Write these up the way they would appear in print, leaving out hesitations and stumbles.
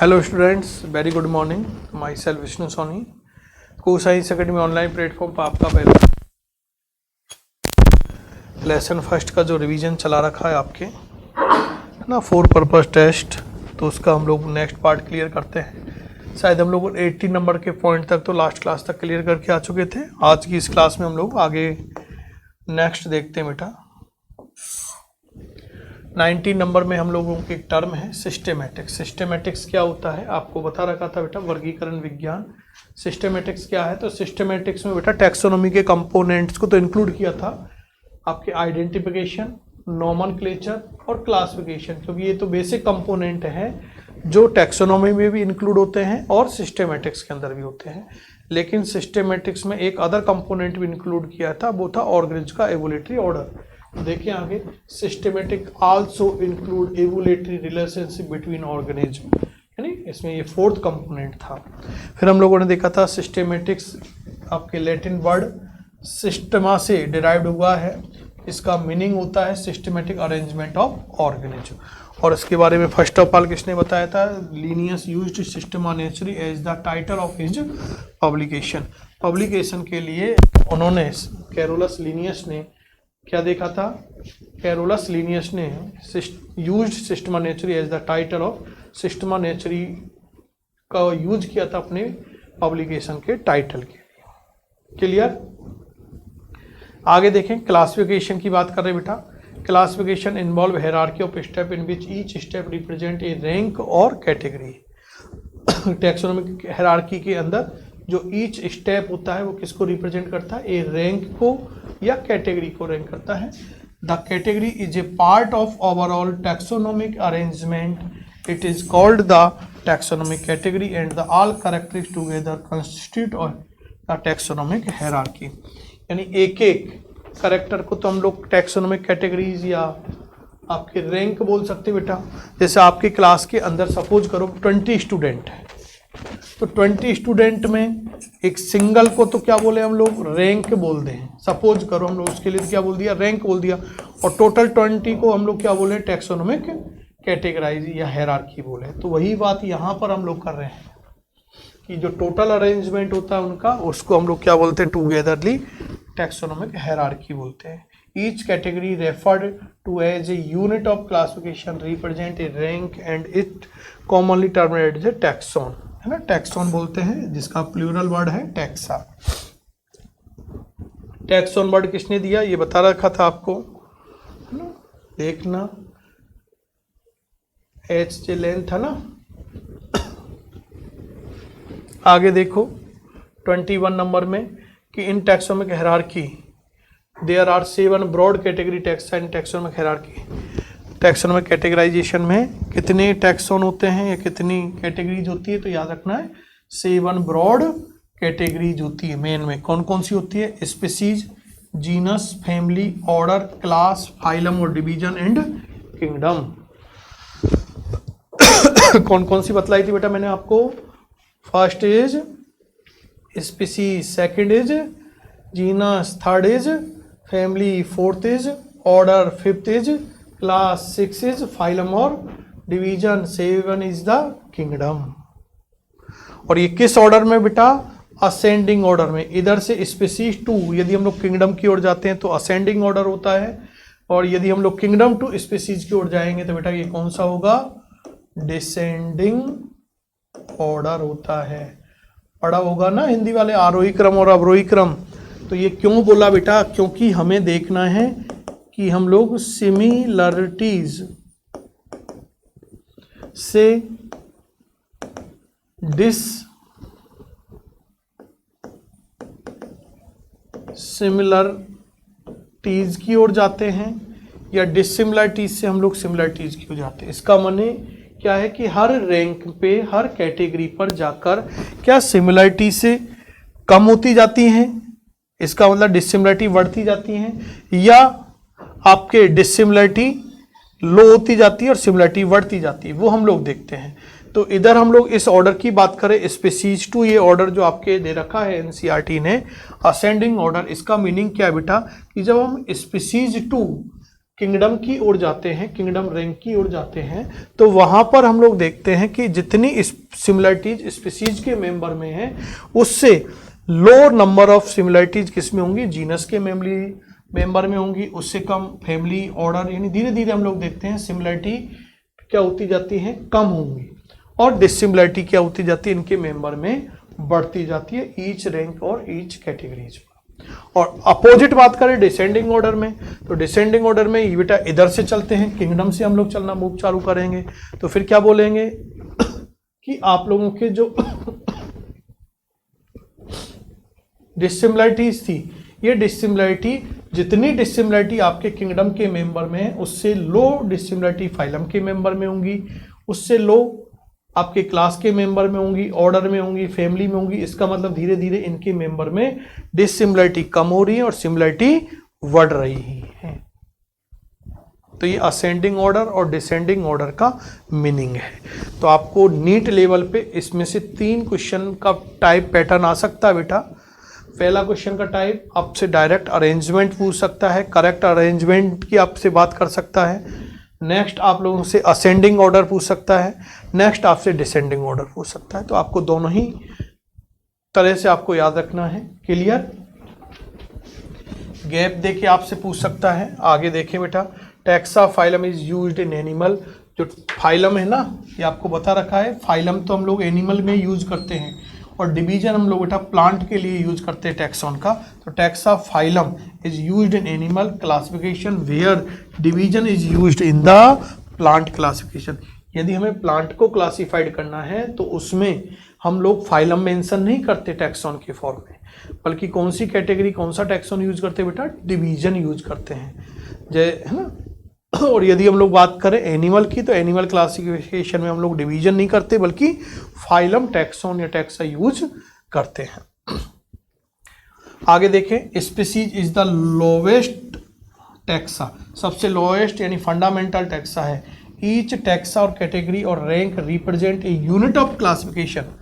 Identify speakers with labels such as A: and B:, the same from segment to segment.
A: Hello students, very good morning. Myself Vishnu Soni, CoScience academy online platform पर आपका पहला lesson first का जो रिवीजन चला रखा है आपके है ना, 4 पर्पस टेस्ट, तो उसका हम लोग नेक्स्ट पार्ट क्लियर करते हैं। शायद हम लोग 80 नंबर के पॉइंट तक तो लास्ट क्लास तक क्लियर करके आ चुके थे। आज की इस क्लास में हम लोग आगे नेक्स्ट देखते हैं बेटा। 19 नंबर में हम लोगों की एक टर्म है सिस्टेमेटिक्स। सिस्टेमेटिक्स क्या होता है आपको बता रखा था बेटा, वर्गीकरण विज्ञान। सिस्टेमेटिक्स क्या है, तो सिस्टेमेटिक्स में बेटा टैक्सोनॉमी के कंपोनेंट्स को तो इंक्लूड किया था, आपके आइडेंटिफिकेशन, नोमेनक्लेचर और क्लासिफिकेशन, क्योंकि ये तो बेसिक कंपोनेंट हैं जो टैक्सोनॉमी में भी इंक्लूड होते हैं और सिस्टेमेटिक्स के अंदर भी होते हैं। लेकिन सिस्टेमेटिक्स में एक अदर कंपोनेंट भी इंक्लूड किया था, वो था ऑर्गेनिज का एवोल्यूटरी ऑर्डर। देखिए आगे, systematic also include evolutionary relationship between organism, यानी इसमें ये 4th कंपोनेंट था। फिर हम लोगों ने देखा था सिस्टेमेटिक्स आपके लैटिन वर्ड सिस्टमा से डिराइव्ड हुआ है। इसका मीनिंग होता है सिस्टेमेटिक अरेंजमेंट ऑफ ऑर्गेनिज्म। और इसके बारे में फर्स्ट ऑफ ऑल किसने बताया था, Linnaeus used Systema Naturae as the title of his publication. Publication के लिए उन्होंने, कैरोलस लिनियस ने क्या देखा था, कैरोलस लिनियस ने used Systema Naturae as the title of, Systema Naturae का यूज किया था अपने पब्लिकेशन के टाइटल के लिए। क्लियर। आगे देखें, क्लासिफिकेशन की बात कर रहे बेटा। Classification involve hierarchy of step in which each step represent a rank और कैटेगरी। टैक्सोनॉमिक हायरार्की के अंदर जो ईच स्टेप होता है वो किसको रिप्रेजेंट करता है, ए रैंक को या कैटेगरी को रैंक करता है। The category is a part of overall taxonomic arrangement. It is called the taxonomic category and the all characteristics together constitute the taxonomic hierarchy. यानी एक एक कैरेक्टर को तो हम लोग टैक्सोनॉमिक कैटेगरीज या आपके रैंक बोल सकते हैं बेटा। जैसे आपकी क्लास के अंदर सपोज करो 20 स्टूडेंट है, तो 20 स्टूडेंट में एक सिंगल को तो क्या बोले हम लोग, रैंक बोल दें। सपोज करो हम लोग उसके लिए क्या बोल दिया, रैंक बोल दिया। और टोटल 20 को हम लोग क्या बोले, टैक्सोनॉमिक कैटेगराइज या हायरार्की बोले। तो वही बात यहाँ पर हम लोग कर रहे हैं कि जो टोटल अरेंजमेंट होता है उनका, उसको हम लोग क्या बोलते हैं, टुगेदरली टैक्सोनॉमिक हायरार्की बोलते हैं। Each category referred to as a unit of classification represent a rank and it commonly terminated as a taxon, है ना। टैक्सोन बोलते हैं, जिसका प्लूरल वर्ड है टैक्सा। टैक्सोन वर्ड किसने दिया, ये बता रखा था आपको, है ना। देखना एच जे लेंथ है ना। आगे देखो 21 नंबर में कि in taxonomic hierarchy there are 7 broad category taxa in taxonomic hierarchy. Taxonomic categorization में कितने टैक्सोन होते हैं या कितनी कैटेगरीज होती है, तो याद रखना है 7 ब्रॉड कैटेगरीज होती है। मेन में कौन कौन सी होती है, species, genus, family, order, class, phylum और डिवीजन एंड किंगडम। कौन कौन सी बतलाई थी बेटा मैंने आपको, first is species, second is genus, third is family, fourth is order, fifth is class, 6 is phylum और डिवीजन, 7 इज द किंगडम। और ये किस ऑर्डर में बेटा, असेंडिंग ऑर्डर में। इधर से स्पीसीज टू यदि हम लोग किंगडम की ओर जाते हैं तो असेंडिंग ऑर्डर होता है, और यदि हम लोग किंगडम टू स्पीसीज की ओर जाएंगे तो बेटा ये कौन सा होगा, डिसेंडिंग ऑर्डर होता है। पढ़ा होगा ना हिंदी वाले, आरोही क्रम और अवरोही क्रम। तो ये क्यों बोला बेटा, क्योंकि हमें देखना है कि हम लोग सिमिलरिटीज से डिससिमिलरिटीज की ओर जाते हैं या डिससिमिलरिटीज से हम लोग सिमिलरिटीज की ओर जाते हैं। इसका माने क्या है कि हर रैंक पे, हर कैटेगरी पर जाकर क्या सिमिलरिटी से कम होती जाती हैं, इसका मतलब डिससिमिलरिटी बढ़ती जाती हैं, या आपके डिससिमिलरिटी लो होती जाती है और सिमिलरिटी बढ़ती जाती है, वो हम लोग देखते हैं। तो इधर हम लोग इस ऑर्डर की बात करें, स्पीसीज टू, ये ऑर्डर जो आपके दे रखा है एनसीईआरटी ने, असेंडिंग ऑर्डर। इसका मीनिंग क्या है बेटा, कि जब हम स्पीसीज टू किंगडम की ओर जाते हैं, किंगडम रैंक की ओर जाते हैं, तो वहां पर हम लोग देखते हैं कि जितनी सिमिलरिटीज स्पीसीज के मेंबर में है उससे लोअर नंबर ऑफ सिमिलरिटीज किस में होंगी, जीनस के मेंबर में होंगी, उससे कम फैमिली ऑर्डर, यानी धीरे धीरे हम लोग देखते हैं सिमिलरिटी क्या होती जाती है, कम होंगी, और डिसिमिलरिटी क्या होती जाती है, इनके मेंबर में बढ़ती जाती है, ईच रैंक और ईच कैटेगरीज। और अपोजिट बात करें डिसेंडिंग ऑर्डर में, तो डिसेंडिंग ऑर्डर में ये बेटा इधर से चलते हैं, किंगडम से हम लोग चलना मूव चालू करेंगे, तो फिर क्या बोलेंगे कि आप लोगों के जो डिसिमिलरिटीज थी, ये डिसिमिलरिटी, जितनी डिसिमिलरिटी आपके किंगडम के मेंबर में है उससे लो डिसिमिलरिटी फाइलम के मेंबर में होंगी, उससे लो आपके क्लास के मेंबर में होंगी, ऑर्डर में होंगी, फैमिली में होंगी। इसका मतलब धीरे धीरे इनके मेंबर में डिसिमिलरिटी कम हो रही है और सिमिलरिटी बढ़ रही है। तो ये असेंडिंग ऑर्डर और डिसेंडिंग ऑर्डर का मीनिंग है। तो आपको नीट लेवल पे इसमें से 3 क्वेश्चन का टाइप पैटर्न आ सकता है बेटा। पहला क्वेश्चन का टाइप आपसे डायरेक्ट अरेंजमेंट पूछ सकता है, करेक्ट अरेंजमेंट की आपसे बात कर सकता है। नेक्स्ट आप लोगों से असेंडिंग ऑर्डर पूछ सकता है, नेक्स्ट आपसे डिसेंडिंग ऑर्डर पूछ सकता है। तो आपको दोनों ही तरह से आपको याद रखना है। क्लियर? गैप देके आपसे पूछ सकता है। आगे देखें बेटा, taxa phylum is used in animal. जो फाइलम है ना, ये आपको बता रखा है, फाइलम तो हम लोग एनिमल में यूज करते हैं और डिवीजन हम लोग बेटा प्लांट के लिए यूज करते हैं टैक्सॉन का। तो taxa phylum is used in animal classification where division is used in the plant classification. यदि हमें प्लांट को क्लासिफाइड करना है तो उसमें हम लोग फाइलम मेंशन नहीं करते टैक्सॉन के फॉर्म में, बल्कि कौन सी कैटेगरी कौन सा टैक्सॉन यूज करते हैं बेटा, डिवीजन यूज करते हैं, जय है ना। और यदि हम लोग बात करें एनिमल की, तो एनिमल क्लासिफिकेशन में हम लोग डिवीजन नहीं करते बल्कि फाइलम, टैक्सॉन या टैक्सा यूज करते हैं। आगे देखें, species is the lowest taxa, सबसे लोएस्ट यानी फंडामेंटल टैक्सा है। ईच टैक्सा और कैटेगरी और rank represent a unit of classification.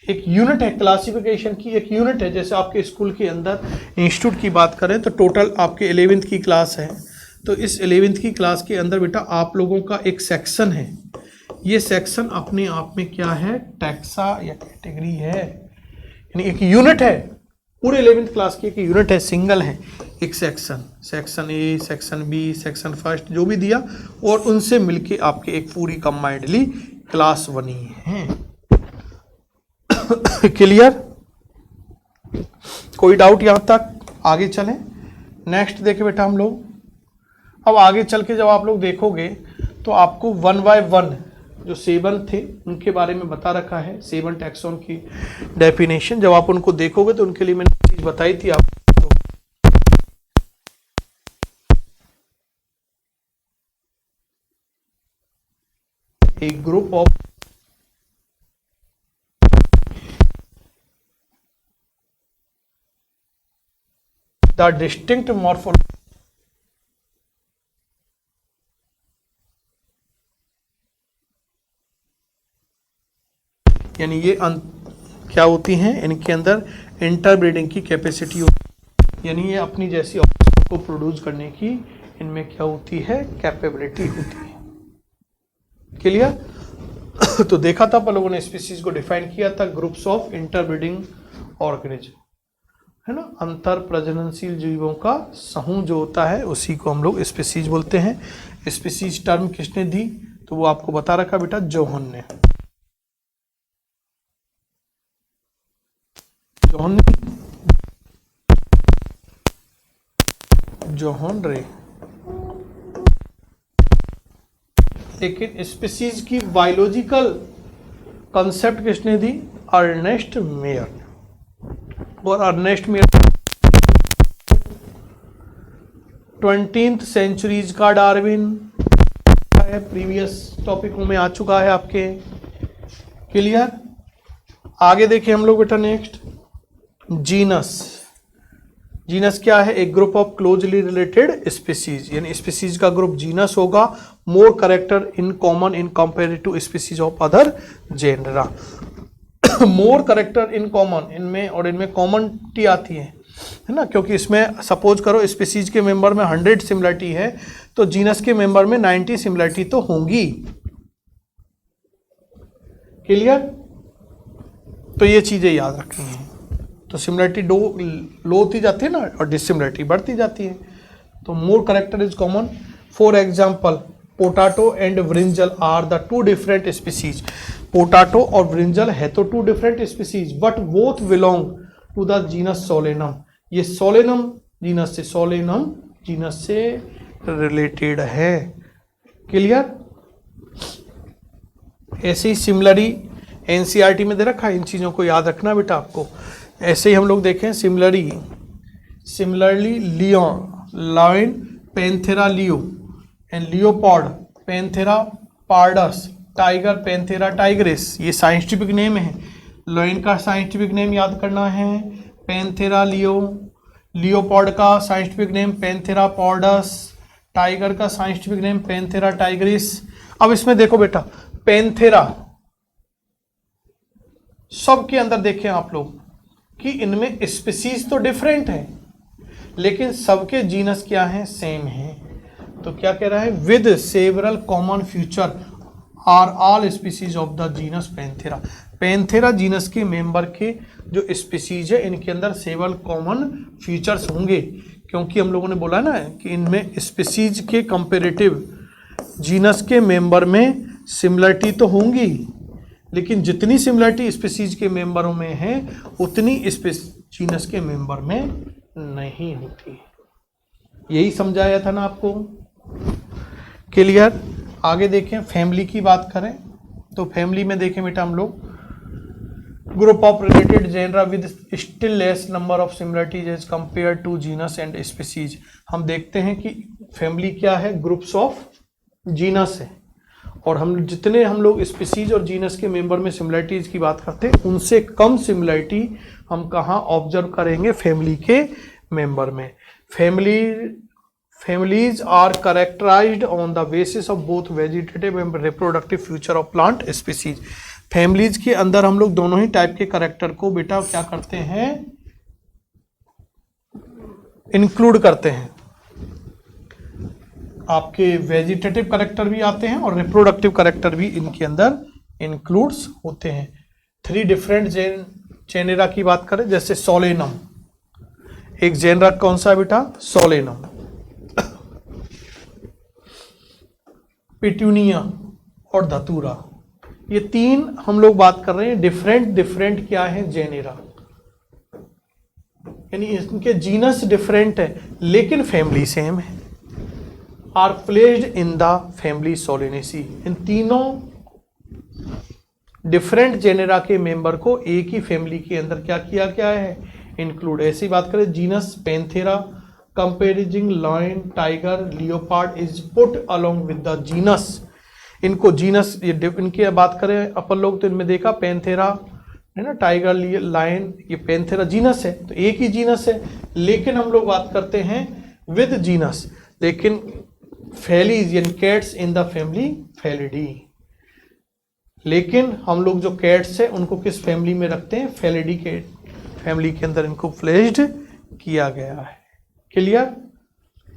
A: एक यूनिट है क्लासिफिकेशन की, एक यूनिट है। जैसे आपके स्कूल के अंदर इंस्टीट्यूट की बात करें तो टोटल आपके 11th की क्लास है, तो इस 11th की क्लास के अंदर बेटा आप लोगों का एक सेक्शन है। ये सेक्शन अपने आप में क्या है, टैक्सा या कैटेगरी है, यानी एक यूनिट है। पूरे 11th क्लास की एक यूनिट है, सिंगल है एक section, section A, section B, section first जो भी दिया, और उनसे मिलके आपके एक पूरी कंबाइंडली क्लास बनी है। क्लियर? कोई डाउट यहां तक? आगे चलें, नेक्स्ट देखें बेटा हम लोग। अब आगे चल के जब आप लोग देखोगे तो आपको 1 by 1 जो 7 थे उनके बारे में बता रखा है, 7 टैक्सॉन की डेफिनेशन। जब आप उनको देखोगे तो उनके लिए मैंने चीज बताई थी आपको, एक group of the distinct morphology, यानी ये क्या होती हैं, इनके अंदर इंटरब्रीडिंग की कैपेसिटी होती है, यानी ये अपनी जैसी ऑप्शन को प्रोड्यूस करने की इनमें क्या होती है, कैपेबिलिटी होती है। क्लियर? तो देखा था अपन लोगों ने स्पीसीज को डिफाइन किया था, ग्रुप्स ऑफ इंटरब्रीडिंग ऑर्गेनिज्म, है ना, अंतर प्रजननशील जीवों का समूह जो होता है उसी को हम लोग स्पीसीज बोलते हैं। स्पीसीज टर्म किसने दी, तो वो आपको बता रखा बेटा जोहन ने। जोहन रे। लेकिन स्पीसीज की बायोलॉजिकल कंसेप्ट किसने दी, अर्नेस्ट मेयर ने। और अर्नेस्ट मेयर 20th सेंचुरीज का डार्विन है, प्रीवियस टॉपिकों में आ चुका है आपके। क्लियर? आगे देखिए हम लोग बेटा नेक्स्ट, जीनस। जीनस क्या है, एक group of closely related species, यानी स्पीसीज का ग्रुप जीनस होगा। More character in common in compare to species of other genera. More character in common, इनमें और इनमें कॉमनिटी आती है, है ना, क्योंकि इसमें सपोज करो स्पीसीज के मेंबर में 100 सिमिलरिटी है तो जीनस के मेंबर में 90 सिमिलरिटी तो होंगी। क्लियर? तो ये चीजें याद रखनी है। तो सिमिलरिटी लो होती जाती है ना और डिसिमिलरिटी बढ़ती जाती है। तो more character is common. For example potato and brinjal are the 2 different species. Potato और ब्रिंजल है तो 2 different species but both belong to the genus Solanum. ये सोलेनम जीनस से, सोलेनम जीनस से रिलेटेड है। क्लियर? ऐसे ही सिमिलरी एनसीईआरटी में दे रखा है, इन चीज़ों को याद रखना बेटा आपको। ऐसे ही हम लोग देखें similarly lion Panthera leo and leopard Panthera pardus, tiger Panthera tigris, ये साइंटिफिक नेम है। लायन का साइंटिफिक नेम याद करना है पैंथेरा लियो, लियोपार्ड का scientific name Panthera pardus, tiger का साइंटिफिक नेम पैंथेरा टाइग्रिस। अब इसमें देखो बेटा पैंथेरा सबके अंदर देखें आप लोग कि इनमें स्पीसीज तो डिफरेंट है लेकिन सबके जीनस क्या है, सेम है। तो क्या कह रहा है, with several common feature are all species of the genus Panthera. Panthera genus के मेंबर के जो स्पीसीज है इनके अंदर सेवरल कॉमन फीचर्स होंगे, क्योंकि हम लोगों ने बोला ना कि इनमें स्पीसीज के कंपेरेटिव जीनस के मेंबर में सिमिलरिटी तो होंगी लेकिन जितनी सिमिलरिटी स्पीसीज के मेंबरों में है उतनी जीनस के मेंबर में नहीं होती। यही समझाया था ना आपको। क्लियर? आगे देखें, फैमिली की बात करें तो फैमिली में देखें बेटा हम लोग group of related genera with still less number of similarities as compare to genus and species. हम देखते हैं कि फैमिली क्या है, ग्रुप्स ऑफ जीनस है, और हम लोग स्पीसीज और जीनस के मेंबर में सिमिलरिटीज की बात करते हैं उनसे कम सिमिलरिटी हम कहाँ ऑब्जर्व करेंगे, फैमिली के मेंबर में। Families are characterized on the basis of both vegetative and reproductive future of plant species. Families के अंदर हम लोग दोनों ही टाइप के कैरेक्टर को बेटा क्या करते हैं, इंक्लूड करते हैं। आपके वेजिटेटिव कैरेक्टर भी आते हैं और रिप्रोडक्टिव कैरेक्टर भी इनके अंदर इंक्लूड्स होते हैं। 3 डिफरेंट जेनेरा की बात करें, जैसे सोलेनम, एक जेनरा कौन सा है बेटा, सोलेनम, पिट्यूनिया और धतूरा, ये 3 हम लोग बात कर रहे हैं डिफरेंट क्या है, जेनेरा, यानी इनके जीनस डिफरेंट है लेकिन फैमिली सेम है। Are placed in the family Solanaceae. इन तीनों डिफरेंट जेनेरा के मेंबर को एक ही फैमिली के अंदर क्या किया गया है, इंक्लूड। ऐसी बात करें genus Panthera comprising lion tiger leopard is put along with the genus. इनको जीनस इनकी बात करें अपन लोग तो इनमें देखा पैंथेरा है ना, टाइगर लायन, ये पैंथेरा जीनस है तो एक ही जीनस है, लेकिन हम लोग बात करते हैं विद जीनस, लेकिन फैलीज यानी कैट्स इन द फैमिली फैलिडी, लेकिन हम लोग जो कैट्स है उनको किस फैमिली में रखते हैं, फैलिडी के फैमिली के अंदर इनको प्लेस्ड किया गया है। क्लियर?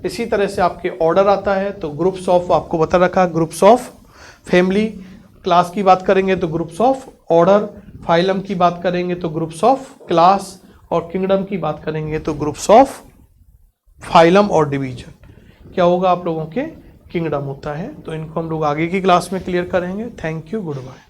A: इसी तरह से आपके ऑर्डर आता है तो ग्रुप्स ऑफ आपको बता रखा, ग्रुप्स ऑफ फैमिली, क्लास की बात करेंगे तो ग्रुप्स ऑफ ऑर्डर, फाइलम की बात करेंगे तो ग्रुप्स ऑफ क्लास, और किंगडम की बात करेंगे तो ग्रुप्स ऑफ फाइलम और डिवीजन क्या होगा आप लोगों के, किंगडम होता है। तो इनको हम लोग आगे की क्लास में क्लियर करेंगे। Thank you, good bye.